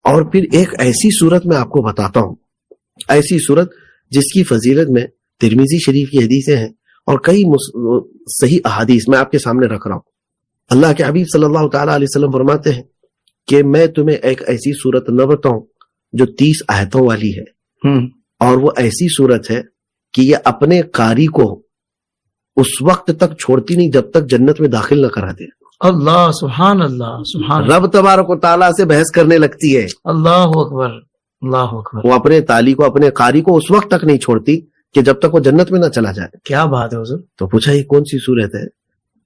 اور پھر ایک ایسی صورت میں آپ کو بتاتا ہوں، ایسی صورت جس کی فضیلت میں ترمذی شریف کی حدیثیں ہیں اور کئی صحیح احادیث میں آپ کے سامنے رکھ رہا ہوں۔ اللہ کے حبیب صلی اللہ تعالی علیہ وسلم فرماتے ہیں کہ میں تمہیں ایک ایسی صورت نہ بتاؤں جو 30 آیتوں والی ہے، اور وہ ایسی صورت ہے کہ یہ اپنے قاری کو اس وقت تک چھوڑتی نہیں جب تک جنت میں داخل نہ کرا دے۔ اللہ سبحان اللہ سبحان اللہ، رب تبارک و تعالیٰ سے بحث کرنے لگتی ہے، اللہ اکبر اللہ اکبر۔ وہ اپنے تالی کو، اپنے قاری کو اس وقت تک نہیں چھوڑتی کہ جب تک وہ جنت میں نہ چلا جائے۔ کیا بات ہے حضور، تو پوچھا یہ کون سی صورت ہے؟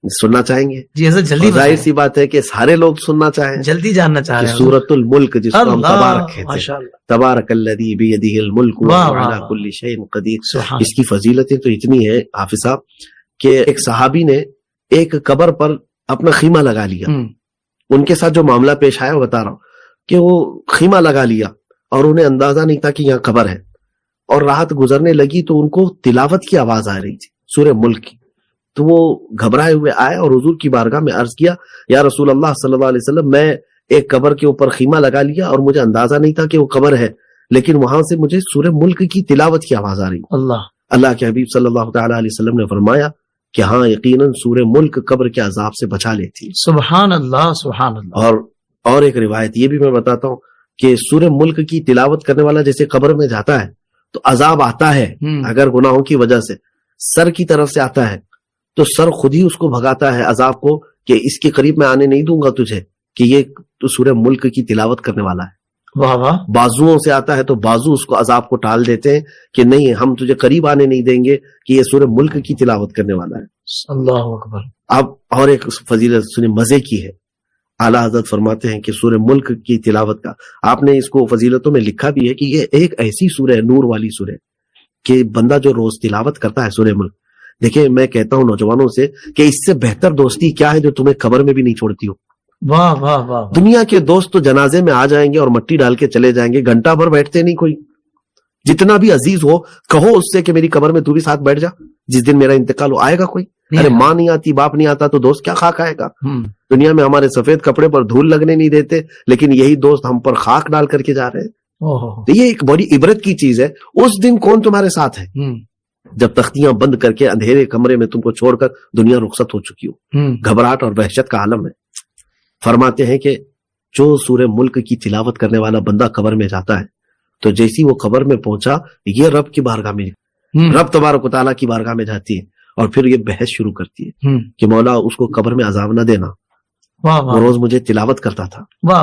سننا چاہیں گے؟ جی ایسا جلدی اور ظاہر سی بات ہے کہ سارے لوگ سننا چاہیں، جلدی جاننا چاہ رہے ہیں۔ سورۃ الملک، جس کو ہم تبارک کہتے ہیں، ماشاء اللہ، تبارک الذی بیدہ الملک وہو علی کل شیء قدیر۔ سبحان اس کی فضیلتیں تو اتنی ہے حافظ صاحب کہ ایک صحابی نے ایک قبر پر اپنا خیمہ لگا لیا۔ ان کے ساتھ جو معاملہ پیش آیا وہ بتا رہا ہوں کہ وہ خیمہ لگا لیا اور انہیں اندازہ نہیں تھا کہ یہاں قبر ہے، اور رات گزرنے لگی تو ان کو تلاوت کی آواز آ رہی تھی سورہ ملک کی، تو وہ گھبرائے ہوئے آئے اور حضور کی بارگاہ میں عرض کیا، یا رسول اللہ صلی اللہ علیہ وسلم، میں ایک قبر کے اوپر خیمہ لگا لیا اور مجھے اندازہ نہیں تھا کہ وہ قبر ہے، لیکن وہاں سے مجھے سورہ ملک کی تلاوت کی آواز آ رہی۔ اللہ کے حبیب صلی اللہ تعالی علیہ وسلم نے فرمایا کہ ہاں یقیناً سورہ ملک قبر کے عذاب سے بچا لیتی۔ سبحان اللہ سبحان اللہ۔ اور ایک روایت یہ بھی میں بتاتا ہوں کہ سورہ ملک کی تلاوت کرنے والا جیسے قبر میں جاتا ہے تو عذاب آتا ہے، اگر گناہوں کی وجہ سے سر کی طرف سے آتا ہے تو سر خود ہی اس کو بھگاتا ہے عذاب کو کہ اس کے قریب میں آنے نہیں دوں گا تجھے، کہ یہ تو سورہ ملک کی تلاوت کرنے والا ہے۔ واہ واہ۔ بازوؤں سے آتا ہے تو بازو اس کو عذاب کو ٹال دیتے ہیں کہ نہیں، ہم تجھے قریب آنے نہیں دیں گے کہ یہ سورہ ملک کی تلاوت کرنے والا ہے۔ اللہ اکبر۔ اب اور ایک فضیلت سنیں، مزے کی ہے۔ اعلیٰ حضرت فرماتے ہیں کہ سورہ ملک کی تلاوت کا، آپ نے اس کو فضیلتوں میں لکھا بھی ہے کہ یہ ایک ایسی سورہ ہے، نور والی سورہ، کہ بندہ جو روز تلاوت کرتا ہے سورہ ملک، دیکھیں میں کہتا ہوں نوجوانوں سے کہ اس سے بہتر دوستی کیا ہے جو تمہیں قبر میں بھی نہیں چھوڑتی ہو۔ واہ واہ واہ۔ دنیا کے دوست تو جنازے میں آ جائیں گے اور مٹی ڈال کے چلے جائیں گے، گھنٹہ بھر بیٹھتے نہیں کوئی، جتنا بھی عزیز ہو کہو اس سے کہ میری قبر میں تو بھی ساتھ بیٹھ جا، جس دن میرا انتقال ہو آئے گا کوئی؟ ارے ماں نہیں آتی، باپ نہیں آتا تو دوست کیا خاک آئے گا؟ دنیا میں ہمارے سفید کپڑے پر دھول لگنے نہیں دیتے، لیکن یہی دوست ہم پر خاک ڈال کر کے جا رہے ہیں۔ تو یہ ایک بڑی عبرت کی چیز ہے۔ اس دن کون تمہارے ساتھ ہے جب تختیاں بند کر کے اندھیرے کمرے میں تم کو چھوڑ کر دنیا رخصت ہو چکی ہو، گھبراہٹ اور وحشت کا عالم ہے۔ فرماتے ہیں کہ جو سورہ ملک کی تلاوت کرنے والا بندہ قبر میں جاتا ہے تو جیسی وہ قبر میں پہنچا، یہ رب کی بارگاہ میں، رب تبارک و تعالیٰ کی بارگاہ میں جاتی ہے اور پھر یہ بحث شروع کرتی ہے کہ مولا اس کو قبر میں عذاب نہ دینا، وہ روز مجھے تلاوت کرتا تھا۔